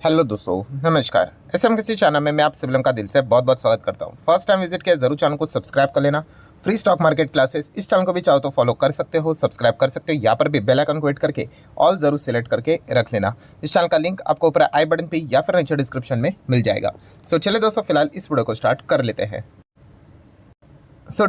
Hello दोस्तों, नमस्कार। SM किसी चैनल में मैं आप सभी लोगों का दिल से बहुत बहुत स्वागत करता हूं। फर्स्ट टाइम विजिट किया जरूर चैनल को सब्सक्राइब कर लेना। फ्री स्टॉक मार्केट क्लासेस इस चैनल को भी चाहो तो फॉलो कर सकते हो, सब्सक्राइब कर सकते हो। यहाँ पर भी बेल आइकन को हिट करके ऑल जरूर सिलेक्ट करके रख लेना। इस चैनल का लिंक आपको ऊपर आई बटन पे या फिर नीचे डिस्क्रिप्शन में मिल जाएगा। सो चलिए दोस्तों, फिलहाल इस वीडियो को स्टार्ट कर लेते हैं।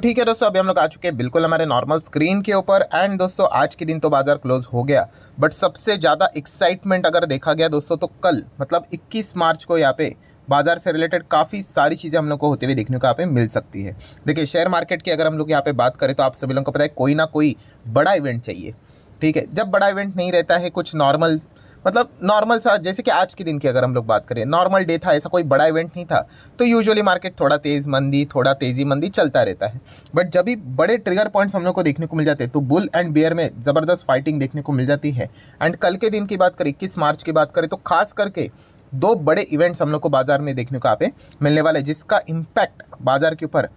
ठीक है दोस्तों, अभी हम लोग आ चुके हैं बिल्कुल हमारे नॉर्मल स्क्रीन के ऊपर। एंड दोस्तों, आज के दिन तो बाजार क्लोज हो गया, बट सबसे ज़्यादा एक्साइटमेंट अगर देखा गया दोस्तों तो कल मतलब 21 मार्च को यहाँ पे बाजार से रिलेटेड काफ़ी सारी चीज़ें हम लोग को होते हुए देखने को यहाँ पे मिल सकती है। देखिए, शेयर मार्केट की अगर हम लोग यहाँ पे बात करें तो आप सभी लोगों को पता है कोई ना कोई बड़ा इवेंट चाहिए। ठीक है, जब बड़ा इवेंट नहीं रहता है, कुछ नॉर्मल मतलब नॉर्मल सा, जैसे कि आज के दिन की अगर हम लोग बात करें, नॉर्मल डे था, ऐसा कोई बड़ा इवेंट नहीं था, तो यूजुअली मार्केट थोड़ा तेज़ मंदी, थोड़ा तेज़ी मंदी चलता रहता है। बट जब भी बड़े ट्रिगर पॉइंट्स हम लोग को देखने को मिल जाते हैं तो बुल एंड बेयर में ज़बरदस्त फाइटिंग देखने को मिल जाती है। एंड कल के दिन की बात करें, 21 मार्च की बात करें, तो खास करके दो बड़े इवेंट्स हम लोग को बाजार में देखने को यहाँ पे मिलने वाले, जिसका इम्पैक्ट बाजार के ऊपर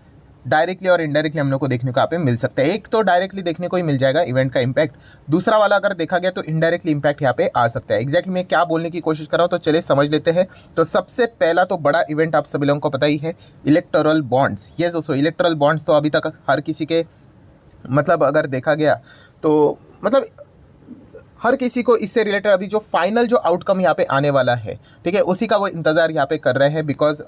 डायरेक्टली और इनडायरेक्टली हम लोग को देखने को यहाँ पे मिल सकता है। एक तो डायरेक्टली देखने को ही मिल जाएगा इवेंट का इम्पैक्ट, दूसरा वाला अगर देखा गया तो इनडायरेक्टली इम्पैक्ट यहाँ पे आ सकता है। एग्जैक्टली मैं क्या बोलने की कोशिश कर रहा हूँ, तो चलिए समझ लेते हैं। तो सबसे पहला तो बड़ा इवेंट आप सभी लोगों को पता ही है, इलेक्टोरल बॉन्ड्स। ये दोस्तों, इलेक्टोरल बॉन्ड्स तो अभी तक हर किसी के मतलब अगर देखा गया तो मतलब हर किसी को इससे रिलेटेड अभी जो फाइनल जो आउटकम यहाँ पे आने वाला है, ठीक है, उसी का वो इंतज़ार यहाँ पे कर रहे हैं। बिकॉज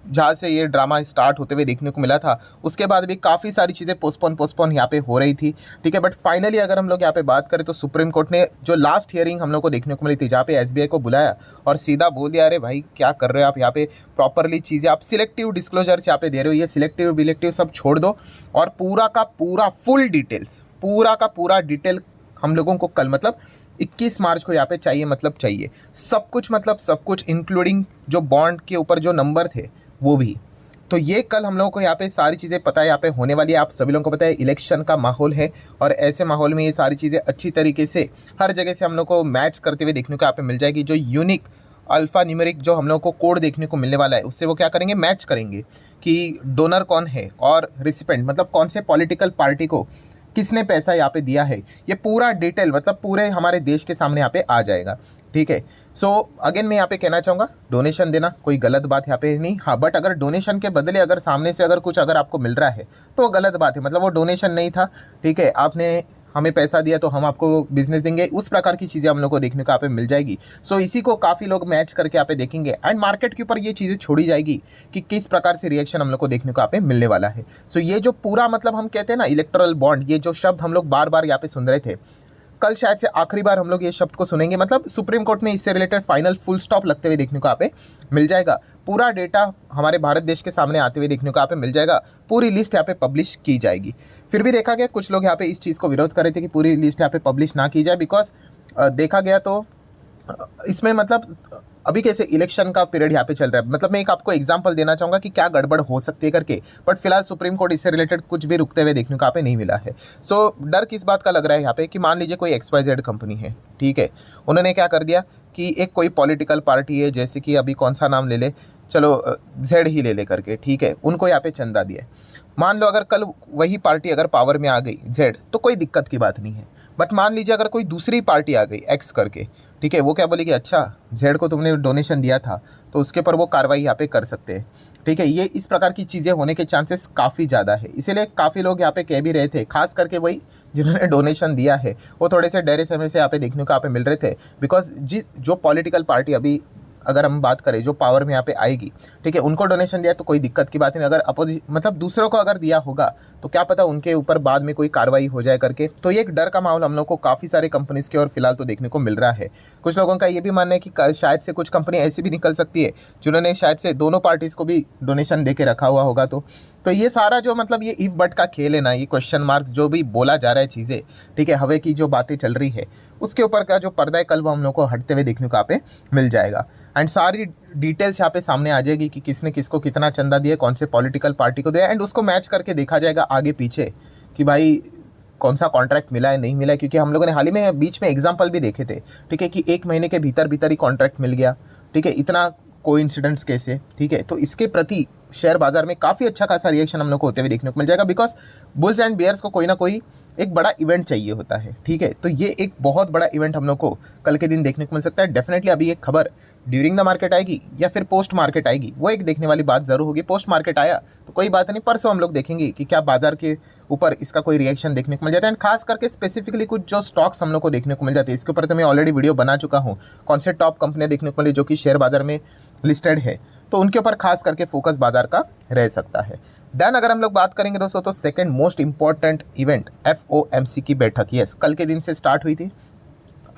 जहाँ से ये ड्रामा स्टार्ट होते हुए देखने को मिला था, उसके बाद भी काफ़ी सारी चीज़ें पोस्टपोन यहाँ पे हो रही थी। ठीक है, बट फाइनली अगर हम लोग यहाँ पे बात करें तो सुप्रीम कोर्ट ने जो लास्ट हियरिंग हम लोग को देखने को मिली थी, जहाँ पे एसबीआई को बुलाया और सीधा बोल दिया, अरे भाई क्या कर रहे हो आप यहाँ पे, प्रॉपरली चीज़ें आप सिलेक्टिव डिस्क्लोजर्स यहाँ पे दे रहे हो, ये सिलेक्टिव बिलेक्टिव सब छोड़ दो और पूरा का पूरा फुल डिटेल्स, पूरा का पूरा डिटेल हम लोगों को कल मतलब 21 मार्च को यहाँ पे चाहिए, मतलब चाहिए सब कुछ, मतलब सब कुछ इंक्लूडिंग जो बॉन्ड के ऊपर जो नंबर थे वो भी। तो ये कल हम लोगों को यहाँ पे सारी चीज़ें पता है यहाँ पे होने वाली है। आप सभी लोगों को पता है इलेक्शन का माहौल है, और ऐसे माहौल में ये सारी चीज़ें अच्छी तरीके से हर जगह से हम लोग को मैच करते हुए देखने को यहाँ पे मिल जाएगी। जो यूनिक अल्फ़ा न्यूमेरिक जो हम लोग को कोड देखने को मिलने वाला है, उससे वो क्या करेंगे, मैच करेंगे कि डोनर कौन है और रिसिपेंट मतलब कौन से पॉलिटिकल पार्टी को किसने पैसा यहाँ पे दिया है। ये पूरा डिटेल मतलब पूरे हमारे देश के सामने यहाँ पे आ जाएगा। ठीक है, सो अगेन मैं यहाँ पे कहना चाहूँगा, डोनेशन देना कोई गलत बात यहाँ पे नहीं। हाँ, बट अगर डोनेशन के बदले अगर सामने से अगर कुछ अगर आपको मिल रहा है तो वो गलत बात है, मतलब वो डोनेशन नहीं था। ठीक है, आपने हमें पैसा दिया तो हम आपको बिजनेस देंगे, उस प्रकार की चीज़ें हम लोग को देखने को यहाँ पे मिल जाएगी। सो इसी को काफ़ी लोग मैच करके यहाँ पे देखेंगे एंड मार्केट के ऊपर ये चीज़ें छोड़ी जाएगी कि किस प्रकार से रिएक्शन हम लोग को देखने को यहाँ पे मिलने वाला है। सो ये जो पूरा मतलब हम कहते हैं ना इलेक्टोरल बॉन्ड, ये जो शब्द हम लोग बार बार यहाँ पे सुन रहे थे, कल शायद से आखिरी बार हम लोग ये शब्द को सुनेंगे। मतलब सुप्रीम कोर्ट में इससे रिलेटेड फाइनल फुल स्टॉप लगते हुए देखने को यहाँ पे मिल जाएगा। पूरा डेटा हमारे भारत देश के सामने आते हुए देखने को यहाँ पे मिल जाएगा। पूरी लिस्ट यहाँ पे पब्लिश की जाएगी। फिर भी देखा गया कुछ लोग यहाँ पे इस चीज़ को विरोध कर रहे थे कि पूरी लिस्ट यहाँ पे पब्लिश ना की जाए, बिकॉज देखा गया तो इसमें मतलब अभी कैसे इलेक्शन का पीरियड यहाँ पे चल रहा है। मतलब मैं एक आपको एग्जांपल देना चाहूँगा कि क्या गड़बड़ हो सकती है करके, बट फिलहाल सुप्रीम कोर्ट इससे रिलेटेड कुछ भी रुकते हुए देखने को यहाँ पे नहीं मिला है। सो डर किस बात का लग रहा है यहाँ पे कि मान लीजिए कोई XYZ कंपनी है, ठीक है, उन्होंने क्या कर दिया कि एक कोई पॉलिटिकल पार्टी है, जैसे कि अभी कौन सा नाम ले ले, चलो जेड ही ले ले करके, ठीक है, उनको यहाँ पे चंदा दिया। मान लो अगर कल वही पार्टी अगर पावर में आ गई जेड, तो कोई दिक्कत की बात नहीं है। बट मान लीजिए अगर कोई दूसरी पार्टी आ गई एक्स करके, ठीक है, वो क्या बोलेगी, अच्छा जेड को तुमने डोनेशन दिया था, तो उसके पर वो कार्रवाई यहाँ पे कर सकते हैं। ठीक है, ये इस प्रकार की चीज़ें होने के चांसेस काफ़ी ज़्यादा है। इसीलिए काफ़ी लोग यहाँ पे कह भी रहे थे, खास करके वही जिन्होंने डोनेशन दिया है, वो थोड़े से डरे समय से यहाँ पे देखने को यहाँ पे मिल रहे थे। बिकॉज जो पॉलिटिकल पार्टी अभी अगर हम बात करें जो पावर में यहाँ पे आएगी, ठीक है, उनको डोनेशन दिया तो कोई दिक्कत की बात नहीं। अगर मतलब दूसरों को अगर दिया होगा तो क्या पता उनके ऊपर बाद में कोई कार्रवाई हो जाए करके। तो ये एक डर का माहौल हम लोग को काफ़ी सारे कंपनीज़ के और फिलहाल तो देखने को मिल रहा है। कुछ लोगों का ये भी मानना है कि शायद से कुछ कंपनी ऐसी भी निकल सकती है जिन्होंने शायद से दोनों पार्टीज़ को भी डोनेशन दे के रखा हुआ होगा। तो ये सारा जो मतलब ये इफ बट का खेल है ना, ये क्वेश्चन मार्क्स जो भी बोला जा रहा है चीज़ें, ठीक है, हवे की जो बातें चल रही है, उसके ऊपर का जो पर्दा है कल वो हम लोग को हटते हुए देखने को यहाँ पे मिल जाएगा। एंड सारी डिटेल्स यहाँ पे सामने आ जाएगी कि किसने किसको कितना चंदा दिया, कौन से पॉलिटिकल पार्टी को दिया, एंड उसको मैच करके देखा जाएगा आगे पीछे कि भाई कौन सा कॉन्ट्रैक्ट मिला है नहीं मिला है। क्योंकि हम लोगों ने हाल ही में बीच में एग्जाम्पल भी देखे थे, ठीक है, कि 1 महीने के भीतर भीतर ही कॉन्ट्रैक्ट मिल गया। ठीक है, इतना कोइंसिडेंस कैसे। ठीक है, तो इसके प्रति शेयर बाजार में काफ़ी अच्छा खासा रिएक्शन हम लोग को होते हुए देखने को मिल जाएगा। बिकॉज बुल्स एंड बियर्स को कोई ना कोई एक बड़ा इवेंट चाहिए होता है। ठीक है, तो ये एक बहुत बड़ा इवेंट हम लोग को कल के दिन देखने को मिल सकता है। डेफिनेटली अभी एक खबर ड्यूरिंग द मार्केट आएगी या फिर पोस्ट मार्केट आएगी, वो एक देखने वाली बात ज़रूर होगी। पोस्ट मार्केट आया तो कोई बात नहीं, परसों हम लोग देखेंगे कि क्या बाजार के ऊपर इसका कोई रिएक्शन देखने को मिल जाता है। एंड खास करके स्पेसिफिकली कुछ जो स्टॉक्स हम लोग को देखने को मिल जाते हैं, इसके ऊपर तो मैं ऑलरेडी वीडियो बना चुका हूँ। कौन से टॉप कंपनियाँ देखने को मिली जो कि शेयर बाजार में लिस्टेड है, तो उनके ऊपर खास करके फोकस बाजार का रह सकता है। देन अगर हम लोग बात करेंगे दोस्तों, तो second most important event FOMC की बैठक, यस कल के दिन से स्टार्ट हुई थी,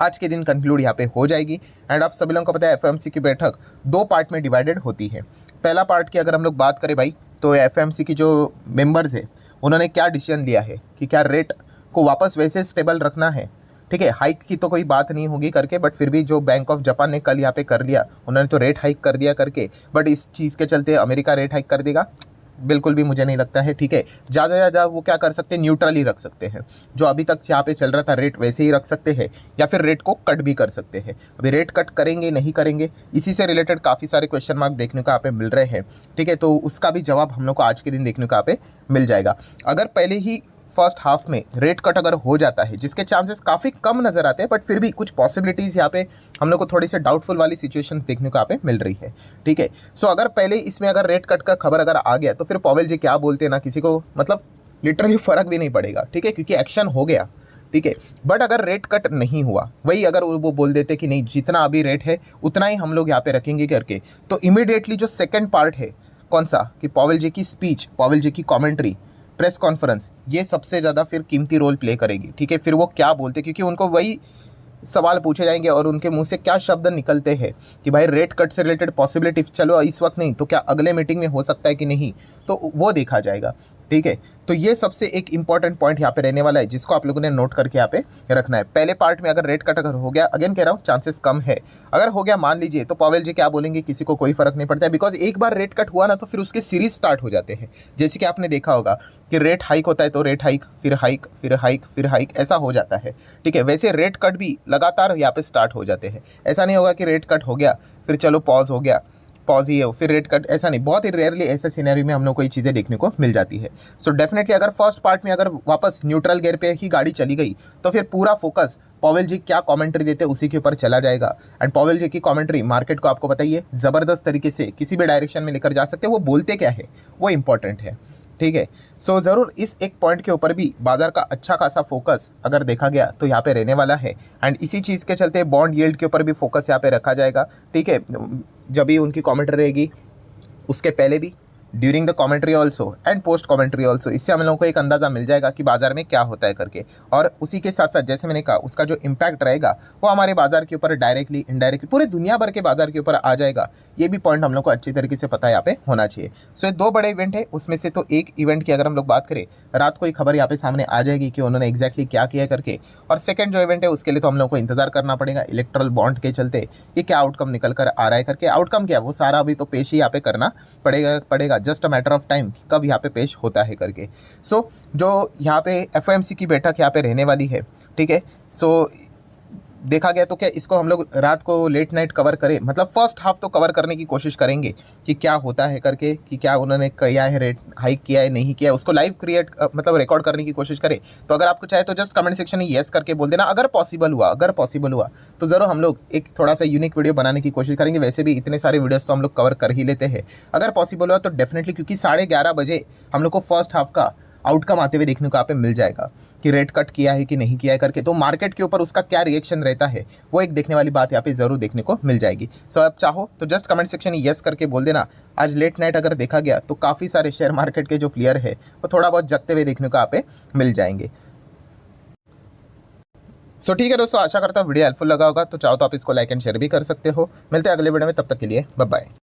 आज के दिन कंक्लूड यहाँ पे हो जाएगी। एंड आप सभी लोगों को पता है FOMC की बैठक 2 पार्ट में डिवाइडेड होती है। पहला पार्ट की अगर हम लोग बात करें भाई, तो FOMC की जो मेंबर्स है उन्होंने क्या डिसीजन लिया है कि क्या रेट को वापस वैसे स्टेबल रखना है, ठीक है, हाइक की तो कोई बात नहीं होगी करके, बट फिर भी जो बैंक ऑफ जापान ने कल यहाँ पे कर लिया, उन्होंने तो रेट हाइक कर दिया करके, बट इस चीज़ के चलते अमेरिका रेट हाइक कर देगा, बिल्कुल भी मुझे नहीं लगता है, ठीक है। ज़्यादा से ज़्यादा वो क्या कर सकते हैं, न्यूट्रल ही रख सकते हैं, जो अभी तक यहाँ पे चल रहा था रेट वैसे ही रख सकते हैं, या फिर रेट को कट भी कर सकते हैं। अभी रेट कट करेंगे नहीं करेंगे, इसी से रिलेटेड काफ़ी सारे क्वेश्चन मार्क देखने को यहाँ पे मिल रहे हैं, ठीक है, तो उसका भी जवाब हम लोग को आज के दिन देखने को यहाँ पे मिल जाएगा। अगर पहले ही फर्स्ट हाफ में रेट कट अगर हो जाता है, जिसके चांसेस काफ़ी कम नज़र आते हैं, बट फिर भी कुछ पॉसिबिलिटीज़ यहाँ पे हम लोग को थोड़ी सी डाउटफुल वाली सिचुएशंस देखने को यहाँ पे मिल रही है, ठीक है। सो अगर पहले इसमें अगर रेट कट का खबर अगर आ गया, तो फिर पॉवेल जी क्या बोलते हैं ना, किसी को मतलब लिटरली फ़र्क भी नहीं पड़ेगा, ठीक है, क्योंकि एक्शन हो गया, ठीक है। बट अगर रेट कट नहीं हुआ, वही अगर वो बोल देते कि नहीं जितना अभी रेट है उतना ही हम लोग यहाँ पे रखेंगे करके, तो इमीडिएटली जो सेकेंड पार्ट है कौन सा, कि पॉवेल जी की स्पीच, पॉवेल जी की कॉमेंट्री, प्रेस कॉन्फ्रेंस, ये सबसे ज़्यादा फिर कीमती रोल प्ले करेगी, ठीक है। फिर वो क्या बोलते, क्योंकि उनको वही सवाल पूछे जाएंगे और उनके मुंह से क्या शब्द निकलते हैं कि भाई रेट कट से रिलेटेड पॉसिबिलिटी, चलो इस वक्त नहीं तो क्या अगले मीटिंग में हो सकता है कि नहीं, तो वो देखा जाएगा, ठीक है। तो ये सबसे एक इंपॉर्टेंट पॉइंट यहाँ पे रहने वाला है, जिसको आप लोगों ने नोट करके यहाँ पे रखना है। पहले पार्ट में अगर रेट कट अगर हो गया, अगेन कह रहा हूँ चांसेस कम है, अगर हो गया मान लीजिए, तो पॉवेल जी क्या बोलेंगे किसी को कोई फर्क नहीं पड़ता है, बिकॉज एक बार रेट कट हुआ ना तो फिर उसके सीरीज स्टार्ट हो जाते हैं। जैसे कि आपने देखा होगा कि रेट हाइक होता है तो रेट हाइक, फिर हाइक, फिर हाइक, फिर हाइक, ऐसा हो जाता है, ठीक है। वैसे रेट कट भी लगातार यहाँ पे स्टार्ट हो जाते हैं। ऐसा नहीं होगा कि रेट कट हो गया फिर चलो पॉज हो गया, पॉज ही है फिर रेट कट, ऐसा नहीं, बहुत ही रेयरली ऐसे सिनेरियो में हम लोग को ये चीज़ें देखने को मिल जाती है। सो डेफिनेटली अगर फर्स्ट पार्ट में अगर वापस न्यूट्रल गियर पे ही गाड़ी चली गई, तो फिर पूरा फोकस पॉवेल जी क्या कमेंट्री देते हैं उसी के ऊपर चला जाएगा। एंड पॉवेल जी की कमेंट्री मार्केट को आपको बताइए ज़बरदस्त तरीके से किसी भी डायरेक्शन में लेकर जा सकते हैं। वो बोलते क्या है वो इंपॉर्टेंट है, ठीक है। सो ज़रूर इस एक पॉइंट के ऊपर भी बाजार का अच्छा खासा फोकस अगर देखा गया तो यहाँ पे रहने वाला है। एंड इसी चीज़ के चलते बॉन्ड यील्ड के ऊपर भी फोकस यहाँ पे रखा जाएगा, ठीक है। जब भी उनकी कमेंट्री रहेगी, उसके पहले भी, during the commentary also and post commentary also, इससे हम लोगों को एक अंदाज़ा मिल जाएगा कि बाजार में क्या होता है करके। और उसी के साथ साथ जैसे मैंने कहा उसका जो इम्पैक्ट रहेगा वो हमारे बाजार के ऊपर डायरेक्टली इनडायरेक्टली पूरे दुनिया भर के बाजार के ऊपर आ जाएगा। ये भी पॉइंट हम लोग को अच्छी तरीके से पता यहाँ पे होना चाहिए। सो ये 2 बड़े इवेंट है, उसमें से तो एक इवेंट की अगर हम लोग बात करें, रात को एक खबर यहाँ पे सामने आ जाएगी कि उन्होंने एग्जैक्टली क्या किया करके। और सेकंड जो इवेंट है उसके लिए तो हम लोग को इंतजार करना पड़ेगा इलेक्ट्रल बॉन्ड के चलते कि क्या आउटकम निकल कर आ रहा है करके। आउटकम क्या वो सारा अभी तो पेश ही यहाँ पे करना पड़ेगा, just a matter of time कब यहाँ पे पेश होता है करके। सो जो यहाँ पे FOMC की बैठक यहाँ पे रहने वाली है, ठीक है। सो देखा गया तो क्या इसको हम लोग रात को लेट नाइट कवर करें, मतलब फर्स्ट हाफ तो कवर करने की कोशिश करेंगे कि क्या होता है करके, कि क्या उन्होंने किया है, रेट हाइक किया है नहीं किया, उसको लाइव क्रिएट मतलब रिकॉर्ड करने की कोशिश करें। तो अगर आपको चाहे तो जस्ट कमेंट सेक्शन में येस करके बोल देना अगर पॉसिबल हुआ तो ज़रूर हम लोग एक थोड़ा सा यूनिक वीडियो बनाने की कोशिश करेंगे। वैसे भी इतने सारे वीडियोस तो हम लोग कवर कर ही लेते हैं। अगर पॉसिबल हुआ तो डेफिनेटली, क्योंकि 11:30 बजे हम लोग को फर्स्ट हाफ का आउटकम आते हुए देखने को यहाँ पे मिल जाएगा कि रेट कट किया है कि नहीं किया है करके। तो मार्केट के ऊपर उसका क्या रिएक्शन रहता है वो एक देखने वाली बात यहाँ पे ज़रूर देखने को मिल जाएगी। सो आप चाहो तो जस्ट कमेंट सेक्शन में येस करके बोल देना। आज लेट नाइट अगर देखा गया तो काफ़ी सारे शेयर मार्केट के जो प्लेयर है वो थोड़ा बहुत जगते हुए देखने को यहाँ पे मिल जाएंगे। सो ठीक है दोस्तों, आशा करता हूँ वीडियो हेल्पफुल लगा होगा। तो चाहो तो आप इसको लाइक एंड शेयर भी कर सकते हो। मिलते हैं अगले वीडियो में, तब तक के लिए बाय बाय।